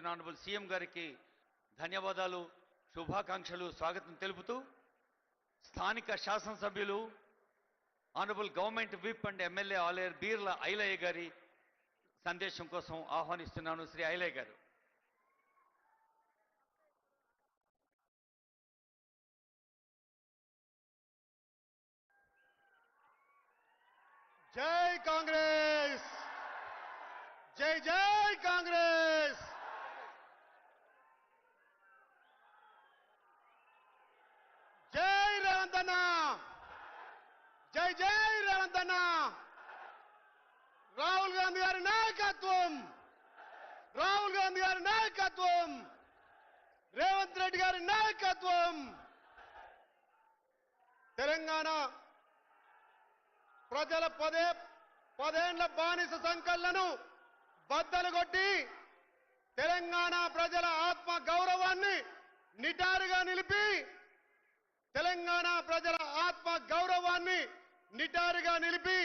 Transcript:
చేస్తున్న honourable CM గారికి ధన్యవాదాలు, శుభాకాంక్షలు, స్వాగతం తెలుపుతూ స్థానిక శాసనసభ్యులు honourable government whip and MLA Aler Beerla Ilaiah గారి సందేశం కోసం ఆహ్వానిస్తున్నాను. శ్రీ ఐలయ్య గారు. జై కాంగ్రెస్, జై జై కాంగ్రెస్. జై రేవంత్ అన్న, జై జై రేవంత్ అన్న. రాహుల్ గాంధీ గారి నాయకత్వం, రాహుల్ గాంధీ గారి నాయకత్వం, రేవంత్ రెడ్డి గారి నాయకత్వం. తెలంగాణ ప్రజల పదేండ్ల బానిస సంకళ్లను బద్దలు కొట్టి తెలంగాణ ప్రజల ఆత్మ గౌరవాన్ని నిటారుగా నిలిపి, తెలంగాణ ప్రజల ఆత్మ గౌరవాన్ని నిటారుగా నిలిపి